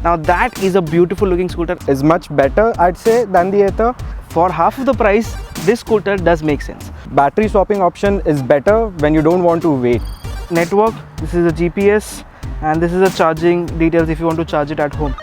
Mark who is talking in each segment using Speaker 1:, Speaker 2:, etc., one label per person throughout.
Speaker 1: Now that is a beautiful looking scooter.
Speaker 2: Is much better, I'd say, than the Ather.
Speaker 1: For half of the price, this scooter does make sense.
Speaker 2: Battery swapping option is better when you don't want to wait.
Speaker 1: Network, this is a GPS, and this is the charging details if you want to charge it at home.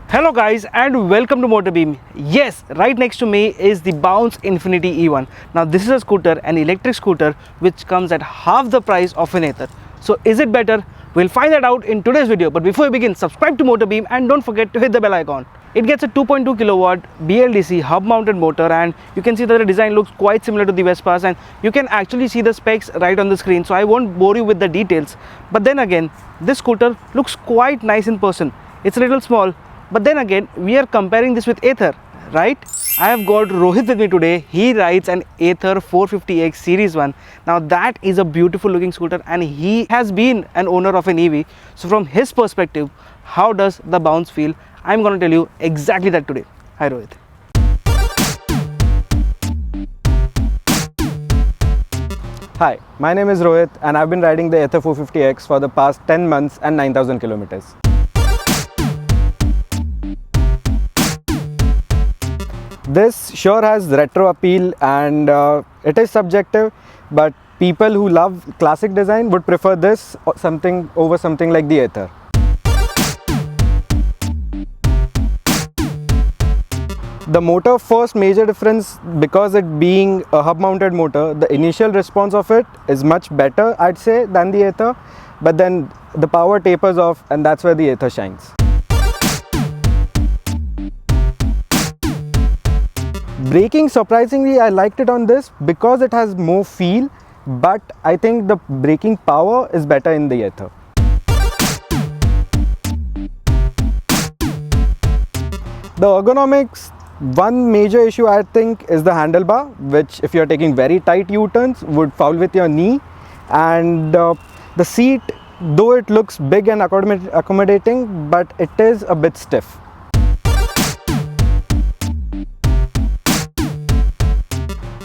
Speaker 1: Hello guys, and welcome to MotorBeam. Yes, right next to me is the Bounce Infinity E1. Now this is a scooter, an electric scooter, which comes at half the price of an Ather. So is it better? We'll find that out in today's video. But before we begin, subscribe to MotorBeam and don't forget to hit the bell icon. It gets a 2.2 kilowatt BLDC hub mounted motor, and you can see that the design looks quite similar to the Vespa's, and you can actually see the specs right on the screen, so I won't bore you with the details. But then again, this scooter looks quite nice in person. It's a little small, but then again, we are comparing this with Ather, right? I have got Rohit with me today. He rides an Ather 450X Series 1. Now that is a beautiful looking scooter, and he has been an owner of an EV. So from his perspective, how does the Bounce feel? I'm going to tell you exactly that today. Hi Rohit.
Speaker 2: Hi, my name is Rohit and I've been riding the Ather 450X for the past 10 months and 9,000 kilometers. This sure has retro appeal, and it is subjective, but people who love classic design would prefer this over something like the Ather. The motor, first major difference, because it being a hub mounted motor, the initial response of it is much better, I'd say, than the Ather, but then the power tapers off, and that's where the Ather shines. Braking, surprisingly, I liked it on this because it has more feel, but I think the braking power is better in the Ather. The ergonomics, one major issue I think is the handlebar, which if you're taking very tight U-turns would foul with your knee, and the seat, though it looks big and accommodating, but it is a bit stiff.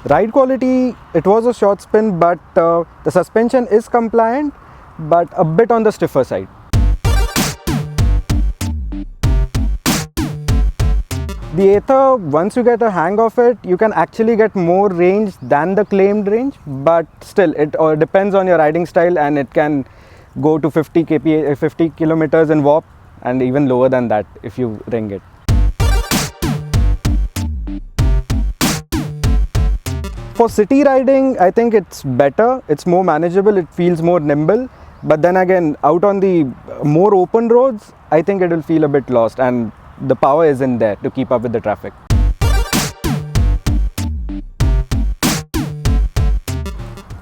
Speaker 2: Ride quality, it was a short spin, but the suspension is compliant, but a bit on the stiffer side. The Ather, once you get a hang of it, you can actually get more range than the claimed range, but still it depends on your riding style, and it can go to 50 kilometers in warp, and even lower than that if you ring it. For city riding, I think it's better, it's more manageable, it feels more nimble, but then again, out on the more open roads, I think it will feel a bit lost, and the power isn't there to keep up with the traffic.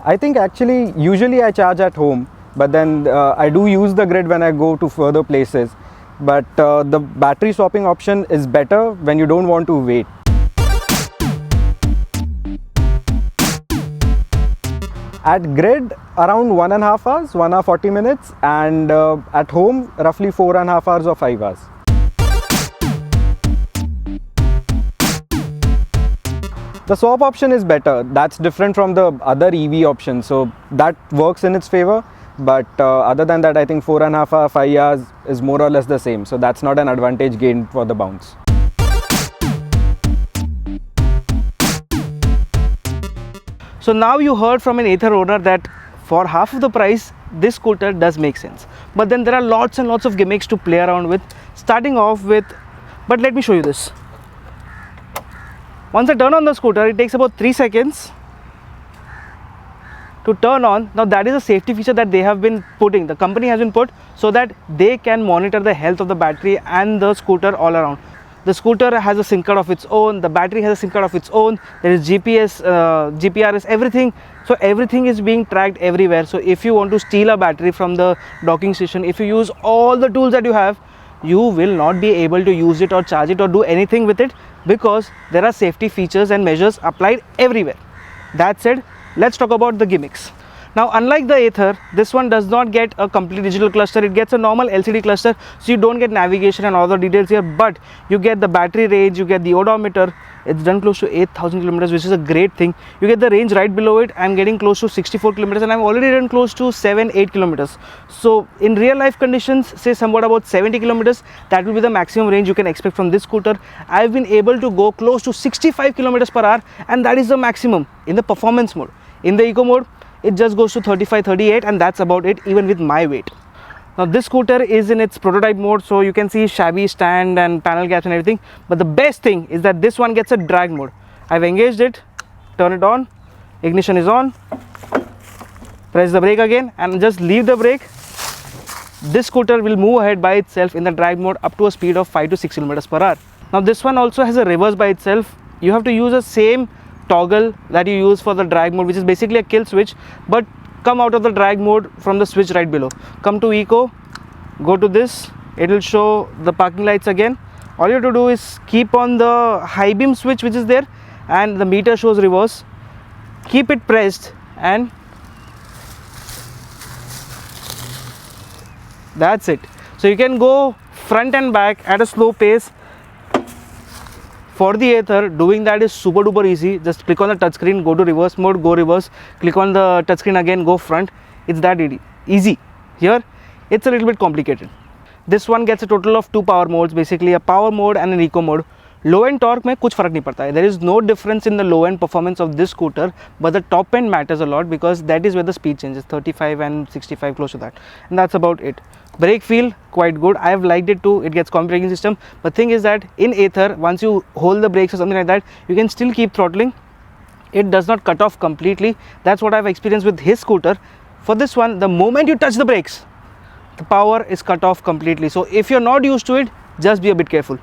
Speaker 2: I think actually, usually I charge at home, but then I do use the grid when I go to further places, but the battery swapping option is better when you don't want to wait. At grid, around 1.5 hours, 1 hour 40 minutes, and at home, roughly 4.5 hours or 5 hours. The swap option is better. That's different from the other EV option, so that works in its favor. But other than that, I think 4.5 hours, 5 hours is more or less the same. So that's not an advantage gained for the Bounce.
Speaker 1: So now you heard from an Ather owner that for half of the price, this scooter does make sense. But then there are lots and lots of gimmicks to play around with, starting off with, but let me show you this. Once I turn on the scooter, it takes about 3 seconds to turn on. Now that is a safety feature that they have been putting, the company has been put, so that they can monitor the health of the battery and the scooter all around. The scooter has a SIM card of its own, the battery has a SIM card of its own, there is GPS, GPRS, everything. So everything is being tracked everywhere. So if you want to steal a battery from the docking station, if you use all the tools that you have, you will not be able to use it or charge it or do anything with it, because there are safety features and measures applied everywhere. That said, let's talk about the gimmicks. Now unlike the Ather, this one does not get a complete digital cluster, it gets a normal LCD cluster, so you don't get navigation and all the details here, but you get the battery range, you get the odometer. It's done close to 8,000 kilometers, which is a great thing. You get the range right below it. I'm getting close to 64 kilometers and I've already done close to 7-8 kilometers. So in real life conditions, say somewhat about 70 kilometers, that will be the maximum range you can expect from this scooter. I've been able to go close to 65 kilometers per hour, and that is the maximum in the performance mode. In the eco mode, it just goes to 35-38, and that's about it, even with my weight. Now this scooter is in its prototype mode, so you can see shabby stand and panel gaps and everything, but the best thing is that this one gets a drag mode. I've engaged it, turn it on, ignition is on, press the brake again and just leave the brake. This scooter will move ahead by itself in the drag mode up to a speed of 5 to 6 kilometers per hour. Now this one also has a reverse by itself. You have to use the same toggle that you use for the drag mode, which is basically a kill switch, but come out of the drag mode from the switch right below. Come to eco, go to this, it will show the parking lights again. All you have to do is keep on the high beam switch which is there, and the meter shows reverse. Keep it pressed and that's it. So you can go front and back at a slow pace. For the Ather, doing that is super duper easy. Just click on the touchscreen, go to reverse mode, go reverse, click on the touchscreen again, go front. It's that easy. Here, it's a little bit complicated. This one gets a total of 2 power modes, basically a power mode and an eco mode. Low end torque में कुछ फर्क नहीं पड़ता है. There is no difference in the low end performance of this scooter, but the top end matters a lot because that is where the speed changes, 35 and 65, close to that, and that's about it. Brake feel quite good. I have liked it too. It gets combi braking system. But thing is that in Ather, once you hold the brakes or something like that, you can still keep throttling. It does not cut off completely. That's what I've experienced with his scooter. For this one, the moment you touch the brakes, the power is cut off completely. So if you're not used to it, just be a bit careful.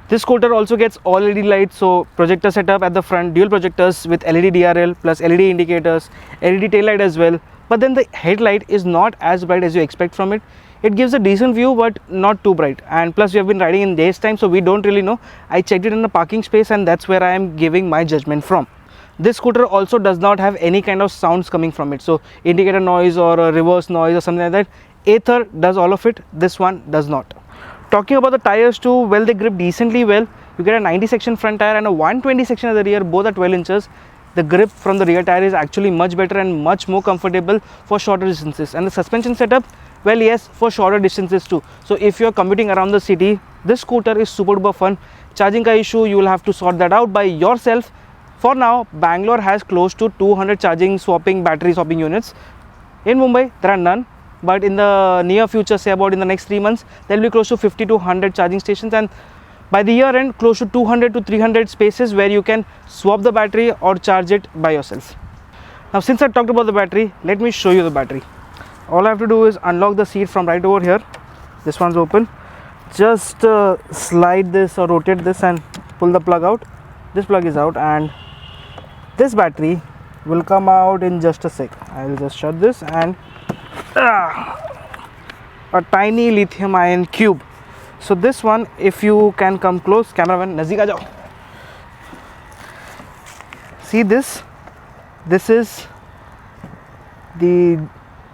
Speaker 1: This scooter also gets all LED lights, so projector setup at the front, dual projectors with LED DRL plus LED indicators, LED tail light as well. But then the headlight is not as bright as you expect from it. It gives a decent view but not too bright, and plus we have been riding in day's time, so we don't really know. I checked it in the parking space and that's where I am giving my judgment from. This scooter also does not have any kind of sounds coming from it, so indicator noise or a reverse noise or something like that. Ather does all of it, this one does not. Talking about the tires too, well, they grip decently well. You get a 90 section front tire and a 120 section at the rear, both are 12 inches. The grip from the rear tire is actually much better and much more comfortable for shorter distances. And the suspension setup, well, yes, for shorter distances too. So if you're commuting around the city, this scooter is super duper fun. Charging ka issue, you will have to sort that out by yourself. For now, Bangalore has close to 200 charging swapping, battery swapping units. In Mumbai, there are none. But in the near future, say about in the next 3 months, there will be close to 50 to 100 charging stations, and by the year end, close to 200 to 300 spaces where you can swap the battery or charge it by yourself. Now, since I talked about the battery, let me show you the battery. All I have to do is unlock the seat from right over here. This one's open. Just slide this or rotate this and pull the plug out. This plug is out, and this battery will come out in just a sec. I will just shut this, and a tiny lithium ion cube. So this one, if you can come close, cameraman, nazik aa jao. See this? This is the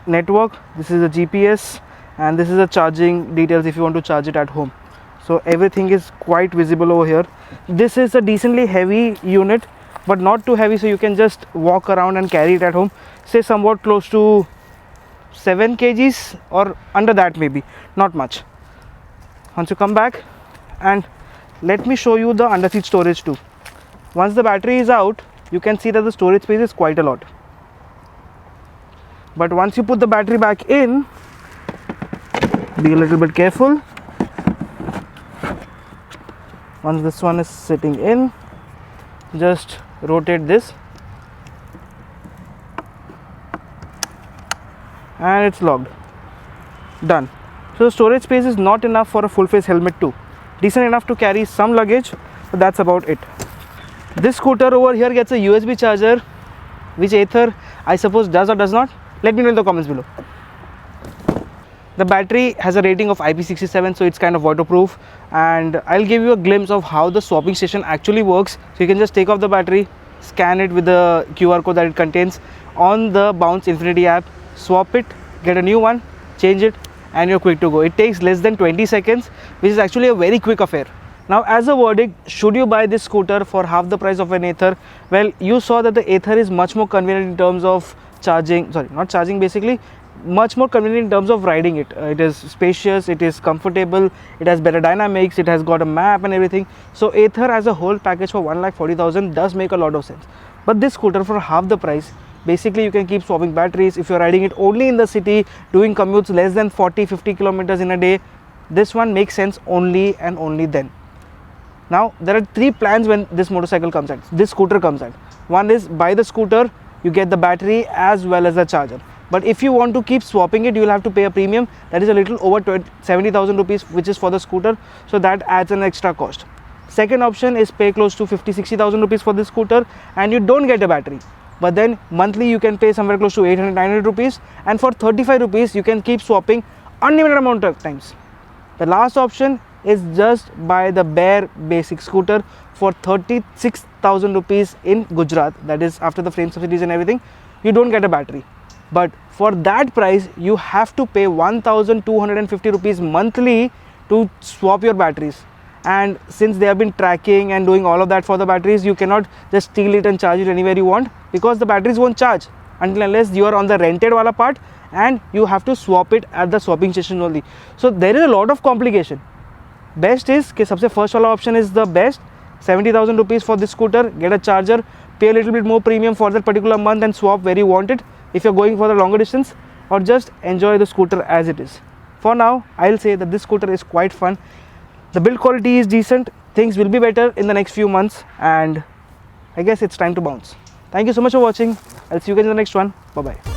Speaker 1: network, this is the GPS, and this is the charging details if you want to charge it at home. So everything is quite visible over here. This is a decently heavy unit, but not too heavy, so you can just walk around and carry it at home. Say somewhat close to 7 kgs or under that, maybe, not much. Once you come back, and let me show you the underseat storage too. Once the battery is out, you can see that the storage space is quite a lot. But once you put the battery back in, be a little bit careful. Once this one is sitting in, just rotate this and it's locked. Done. So the storage space is not enough for a full face helmet too. Decent enough to carry some luggage, but that's about it. This scooter over here gets a USB charger, which Ather I suppose does or does not. Let me know in the comments below. The battery has a rating of IP67, so it's kind of waterproof, and I'll give you a glimpse of how the swapping station actually works. So you can just take off the battery, scan it with the QR code that it contains on the Bounce Infinity app, swap it, get a new one, change it, and you're quick to go. It takes less than 20 seconds, which is actually a very quick affair. Now, as a verdict, should you buy this scooter for half the price of an Ather? Well, you saw that the Ather is much more convenient in terms of charging, sorry, not charging, basically much more convenient in terms of riding it. It is spacious, it is comfortable, it has better dynamics, it has got a map and everything. So Ather as a whole package for 1,40,000 does make a lot of sense. But this scooter for half the price, basically you can keep swapping batteries. If you're riding it only in the city, doing commutes less than 40-50 kilometers in a day, this one makes sense only and only then. Now there are three plans when this scooter comes out. One is buy the scooter, you get the battery as well as the charger. But if you want to keep swapping it, you will have to pay a premium that is a little over 70,000 rupees, which is for the scooter, so that adds an extra cost. Second option is pay close to 50-60,000 rupees for this scooter and you don't get a battery, but then monthly you can pay somewhere close to 800-900 rupees, and for 35 rupees you can keep swapping unlimited amount of times. The last option is just buy the bare basic scooter for 36,000 rupees in Gujarat, that is after the frame subsidies and everything. You don't get a battery, but for that price you have to pay 1,250 rupees monthly to swap your batteries. And since they have been tracking and doing all of that for the batteries, you cannot just steal it and charge it anywhere you want, because the batteries won't charge until unless you are on the rented wala part and you have to swap it at the swapping station only. So there is a lot of complication. Best is कि सबसे first wala option is the best. 70,000 rupees for this scooter, get a charger, pay a little bit more premium for that particular month and swap where you want it if you're going for the longer distance, or just enjoy the scooter as it is. For now, I'll say that this scooter is quite fun. The build quality is decent, things will be better in the next few months, and I guess it's time to bounce. Thank you so much for watching. I'll see you guys in the next one. Bye bye.